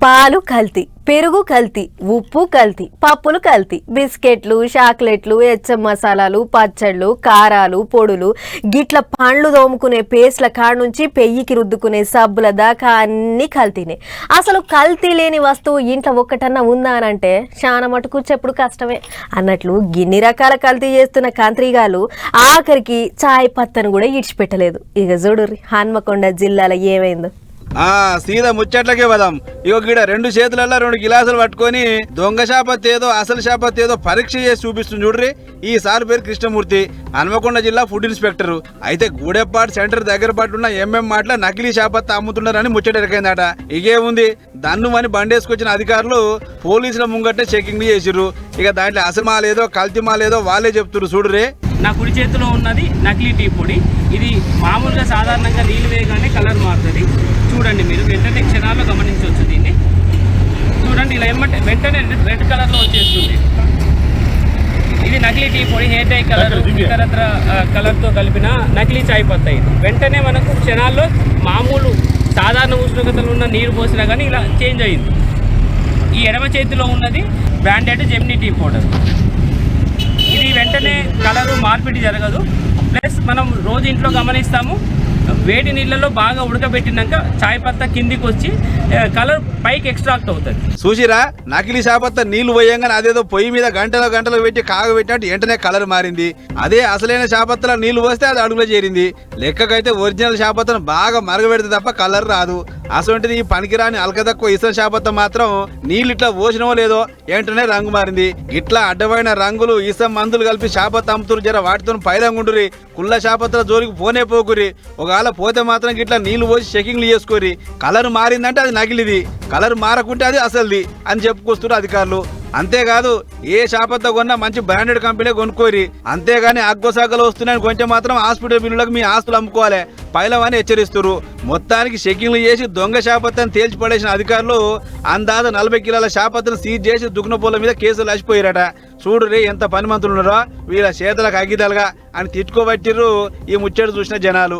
పాలు కల్తీ, పెరుగు కల్తీ, ఉప్పు కల్తీ, పప్పులు కల్తీ, బిస్కెట్లు, చాక్లెట్లు, ఎచ్చం మసాలాలు, పచ్చళ్ళు, కారాలు, పొడులు, గిట్ల పండ్లు తోముకునే పేస్ట్ల కాడ నుంచి పెయ్యికి రుద్దుకునే సబ్బుల దాకా అన్ని కల్తీనే. అసలు కల్తీ లేని వస్తువు ఇంట్లో ఒక్కటన్నా ఉందా అని అంటే చాలా మటుకు చెప్పుడు కష్టమే అన్నట్లు గిన్ని రకాల కల్తీ చేస్తున్న కంత్రిగాలు ఆఖరికి చాయ్ పత్తను కూడా ఇడిచిపెట్టలేదు. ఇక చూడుర్రి హన్మకొండ జిల్లాలో ఏమైందో. సీదా ముచ్చట్లకే పదాం. ఇగో గీడ 2 చేతులలో 2 గిలాసులు పట్టుకొని దొంగ శాపత్ ఏదో అసలు శాపత్ ఏదో పరీక్ష చేసి చూపిస్తుంది చూడ్రి. ఈ సార్ పేరు కృష్ణమూర్తి, హన్మకొండ జిల్లా ఫుడ్ ఇన్స్పెక్టర్. అయితే గూడెపాటు సెంటర్ దగ్గర పట్టున్న మాటల నకిలీ శాపత్ అమ్ముతున్నారని ముచ్చట ఎరకైందట. ఇగే ఉంది దన్ను అని బండేసుకొచ్చిన అధికారులు పోలీసుల ముంగట్నే చెకింగ్ చేసిర్రు. ఇక దాంట్లో అసలు మాలేదో కల్తీ మాలేదో వాళ్ళే చెప్తున్నారు చూడురే. నా కుడి చేతిలో ఉన్నది నకిలీ టీ పొడి. ఇది మామూలుగా సాధారణంగా నీళ్ళు వేయగానే కలర్ మారుతుంది. చూడండి, మీరు వెంటనే క్షణాల్లో గమనించవచ్చు. దీన్ని చూడండి, ఇలా వెంటనే రెడ్ కలర్లో వచ్చేస్తుంది. ఇది నకిలీ టీ పొడి, హెయిర్ డై కలర్, ఇతరత్ర కలర్తో కలిపిన నకిలీ చాయ్ పత్తా. ఇది వెంటనే మనకు క్షణాల్లో మామూలు సాధారణ ఉష్ణోగ్రతలు ఉన్న నీరు పోసినా కానీ ఇలా చేంజ్ అయింది. ఈ ఎడమ చేతిలో ఉన్నది బ్రాండెడ్ జెమినీ టీ పౌడర్. ఇది వెంటనే కలరు మార్పిడి జరగదు. ప్లస్ మనం రోజు ఇంట్లో గమనిస్తాము, వేడి నీళ్ళలో బాగా ఉడకబెట్టినాక చాయ్ పత్తా కిందికి వచ్చి కలర్ పైకి ఎక్స్ట్రాక్ట్ అవుతుంది. చూసిరా, నకిలీ చాపత్త నీళ్లు పోయంగానే అదేదో పొయ్యి మీద గంటలు పెట్టి కాగబెట్టినట్టు వెంటనే కలర్ మారింది. అదే అసలైన చాపత్తలో నీళ్లు పోస్తే అది అడుగులో చేరింది. లెక్కకైతే ఒరిజినల్ చాపత్తను బాగా మరగబెడితే తప్ప కలర్ రాదు. అసలు ఈ పనికిరాని అల్కదక్కువ ఇసం చాపత్త మాత్రం నీళ్ళు ఇట్లా పోసినవో లేదో వెంటనే రంగు మారింది. ఇట్లా అడ్డమైన రంగులు ఇసం మందులు కలిపి చాపత్త అమ్ముతురు. జర వాటితో పైలంగుండురి. కుళ్ళ చాపత్తల జోలికి పోనే పోకురి. ఒకవేళ పోతే మాత్రం ఇట్లా నీళ్లు పోసి చెకింగ్లు చేసుకోరి. కలర్ మారిందంటే అది నకిలిది, కలర్ మారకుంటే అది అసలుది అని చెప్పుకొస్తున్నారు అధికారులు. అంతేకాదు, ఏ శాపత్త కొన్నా మంచి బ్రాండెడ్ కంపెనీ కొనుక్కోరి. అంతేగాని అగ్గోసాగలు వస్తున్నాయని కొంచెం మాత్రం హాస్పిటల్ బిల్లులకు మీ ఆస్తులు అమ్ముకోవాలి పైలమని హెచ్చరిస్తున్నారు. మొత్తానికి చెకింగ్లు చేసి దొంగ శాపత్తని తేల్చి పడేసిన అధికారులు అందాజ 40 కిలోల శాపత్తను సీజ్ చేసి దుగ్నపోల మీద కేసులు లసిపోయారట. చూడు రే ఎంత పనిమంతులు ఉన్నారో, వీళ్ళ చేతులకు అగ్గిదలుగా అని తిట్టుకోబట్టిర్రు ఈ ముచ్చట చూసిన జనాలు.